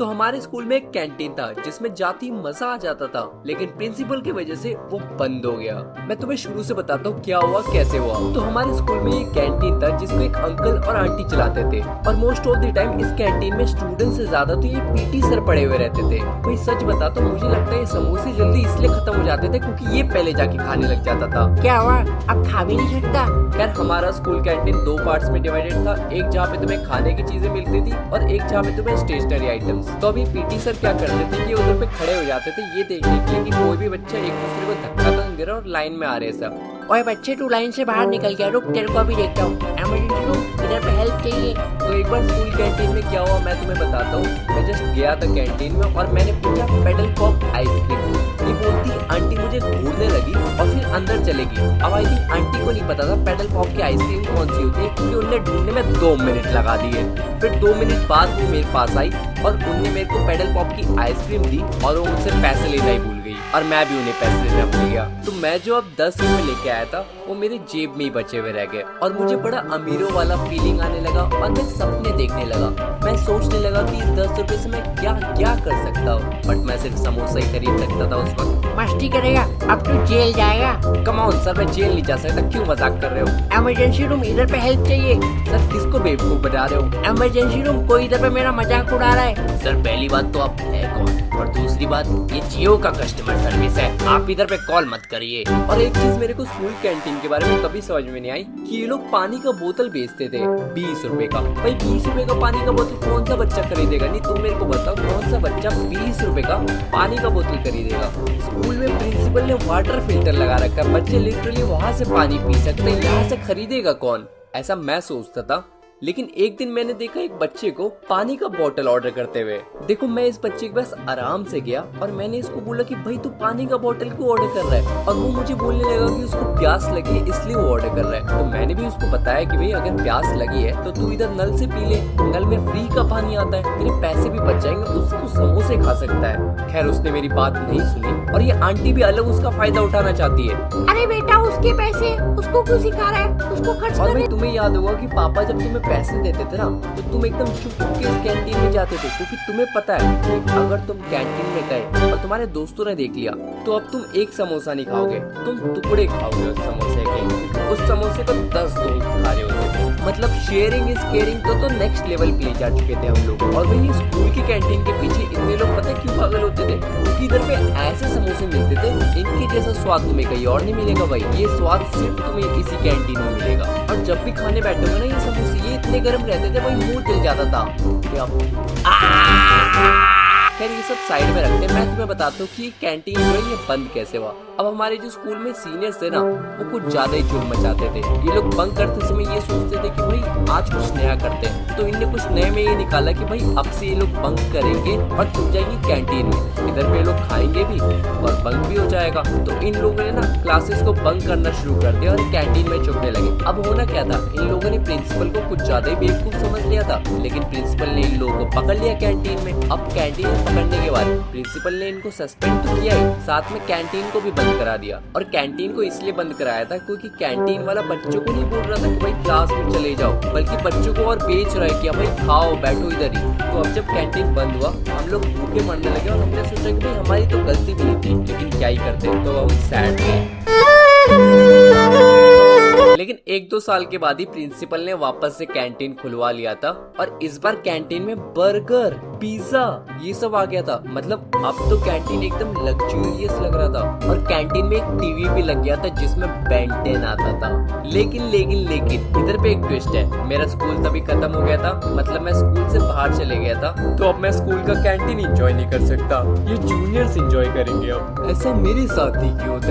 तो हमारे स्कूल में एक कैंटीन था जिसमें जाती मजा आ जाता था, लेकिन प्रिंसिपल की वजह से वो बंद हो गया। मैं तुम्हें शुरू से बताता हूँ क्या हुआ कैसे हुआ। तो हमारे स्कूल में एक कैंटीन था जिसको एक अंकल और आंटी चलाते थे, और मोस्ट ऑफ द टाइम इस कैंटीन में स्टूडेंट से ज्यादा तो ये पीटी सर पड़े हुए रहते थे। भाई सच बता तो मुझे लगता है ये समोसे जल्दी इसलिए खत्म हो जाते थे क्योंकि ये पहले जाके खाने लग जाता था। क्या हुआ, अब खा भी नहीं सकता? खैर हमारा स्कूल कैंटीन दो पार्ट्स में डिवाइडेड था, एक जहाँ पे तुम्हें खाने की चीजें मिलती थी और एक जहाँ पे तुम्हें स्टेशनरी आइटम्स। तो अभी पीटी सर क्या करते थे कि उधर पे खड़े हो जाते थे ये देखने के लिए कि कोई भी बच्चा एक दूसरे को धक्का तो नहीं दे रहा और लाइन में आ रहे सब। ओए बच्चे, तू लाइन से बाहर निकल गया, रुक तेरे को अभी देखता हूँ। इमरजेंसी रूम, इधर पे हेल्प चाहिए। तो एक बार स्कूल कैंटीन में क्या हुआ मैं तुम्हें बताता हूँ। मैं जस्ट गया था कैंटीन में और मैंने पूछा पेडल पॉप आइसक्रीम। ये बोलती आंटी मुझे घूरने लगी और फिर अंदर चलेगी। अब आई थिंक आंटी को नहीं पता था पेडल पॉप की आइसक्रीम कौन सी होती है, क्योंकि उन्होंने ढूंढने में 2 मिनट लगा दिए। फिर 2 मिनट बाद वो मेरे पास आई और उन्होंने मेरे को पेडल पॉप की आइसक्रीम दी और वो मुझसे पैसे लेना ही भूल गई और मैं भी उन्हें पैसे लेना भूल गया। तो मैं जो अब 10 रुपए लेके आया था वो मेरे जेब में ही बचे हुए रह गए और मुझे बड़ा अमीरों वाला फीलिंग आने लगा और मैं सपने देखने लगा। मैं सोचने लगा कि इस 10 रुपए से मैं क्या क्या कर सकता हूँ, बट मैं सिर्फ समोसा ही खरीद सकता था उस वक्त। मस्ती करेगा, अब तू जेल जाएगा। कम ऑन सर, मैं जेल नहीं जा सकता, क्यों मजाक कर रहे हो? इमरजेंसी रूम, इधर पे हेल्प चाहिए। सर किसको बेवकूफ बना रहे हो? इमरजेंसी रूम, कोई इधर पे मेरा मजाक उड़ा रहा है। सर पहली बात तो आप है कौन, और दूसरी बात ये जियो का कस्टमर सर्विस है, आप इधर पे कॉल मत करिए। और एक चीज मेरे को स्कूल कैंटीन के बारे में कभी समझ में नहीं आई कि ये लोग पानी का बोतल बेचते थे 20 रुपए का। भाई 20 रुपए का पानी का बोतल कौन सा बच्चा खरीदेगा? नहीं तुम मेरे को बताओ कौन सा बच्चा 20 रुपए का पानी का बोतल खरीदेगा? स्कूल में प्रिंसिपल ने वाटर फिल्टर लगा रखा है, बच्चे लिटरली वहाँ से पानी पी सकते हैं, यहाँ से खरीदेगा कौन? ऐसा मैं सोचता था। लेकिन एक दिन मैंने देखा एक बच्चे को पानी का बोतल ऑर्डर करते हुए। देखो मैं इस बच्चे के पास आराम से गया और मैंने इसको बोला कि भाई तू पानी का बोतल क्यों ऑर्डर कर रहा है, और वो मुझे बोलने लगा कि उसको प्यास लगी है इसलिए वो ऑर्डर कर रहा है। तो मैंने भी उसको बताया कि भाई अगर प्यास लगी है तो तू इधर नल से पी ले, नल में फ्री का पानी आता है, तेरे पैसे भी बच जाएंगे, उससे तू समोसे खा सकता है। खैर उसने मेरी बात नहीं सुनी और ये आंटी भी अलग उसका फायदा उठाना चाहती है। अरे बेटा, उसके पैसे उसको क्यों सिखा रहा है, उसको खर्च और कर। भाई तुम्हें याद होगा कि पापा जब तुम्हें पैसे देते थे ना तो तुम एकदम चुप के इस कैंटीन में जाते थे, क्योंकि तुम्हें पता है कि अगर तुम कैंटीन में गए और तुम्हारे दोस्तों ने देख लिया तो अब तुम एक समोसा नहीं खाओगे, तुम टुकड़े खाओगे उस समोसे के। उस समोसे को 10 दोस्त खा रहे होते थे। मतलब शेयरिंग इज केयरिंग तो नेक्स्ट लेवल पे ले जा चुके थे हम लोग। और भाई स्कूल की कैंटीन के पीछे इतने लोग पता है क्यों पागल होते थे? क्योंकि इधर पे ऐसे समोसे मिलते थे इनके जैसा स्वाद तुम्हें कहीं और नहीं मिलेगा भाई, ये स्वाद सिर्फ तुम्हें इसी कैंटीन में मिलेगा। और जब भी खाने बैठोगे ना ये समोसे ये इतने गर्म रहते थे भाई मुंह जल जाता था। खैर ये सब साइड में रखते हैं, मैं तुम्हें बताता हूँ कि कैंटीन जो है ये बंद कैसे हुआ। अब हमारे जो स्कूल में सीनियर्स थे ना वो कुछ ज्यादा ही जुल्म मचाते थे। ये लोग बंक करते समय ये सोचते थे कि भाई आज कुछ नया करते हैं, तो इनने कुछ नए में ये निकाला कि भाई अब से ये लोग बंक करेंगे और छुप जाएंगे कैंटीन में। इधर पे लोग खाएंगे भी और बंक भी हो जाएगा। तो इन लोगों ने ना क्लासेस को बंक करना शुरू कर दिया और कैंटीन में छुपने लगे। अब होना क्या था, इन लोगों ने प्रिंसिपल को कुछ ज्यादा ही बेवकूफ समझ लिया था, लेकिन प्रिंसिपल ने इन लोगों को पकड़ लिया कैंटीन में। अब कैंटीन पकड़ने के बाद प्रिंसिपल ने इनको सस्पेंड तो किया ही, साथ में कैंटीन को भी बंद करा दिया। और कैंटीन को इसलिए बंद कराया था क्योंकि कैंटीन वाला बच्चों को नहीं बोल रहा था कि भाई क्लास में चले जाओ, बल्कि बच्चों को और बेच रहा है कि भाई खाओ बैठो इधर ही। तो अब जब कैंटीन बंद हुआ हम लोग भूखे मरने लगे और हमने सोचा कि भाई हमारी तो गलती भी नहीं थी, लेकिन क्या ही करते, तो हम सैड थे। लेकिन 1-2 साल के बाद ही प्रिंसिपल ने वापस से कैंटीन खुलवा लिया था और इस बार कैंटीन में बर्गर पिज्जा ये सब आ गया था। मतलब अब तो कैंटीन एकदम लग्जूरियस लग रहा था और कैंटीन में एक टीवी भी लग गया था जिसमें Ben 10 आता था। लेकिन इधर पे एक ट्विस्ट है, मेरा स्कूल तभी खत्म हो गया था, मतलब मैं स्कूल से बाहर चले गया था, तो अब मैं स्कूल का कैंटीन एंजॉय नहीं कर सकता, ये जूनियर्स एंजॉय करेंगे। अब ऐसा मेरे साथ ही क्यों होता है?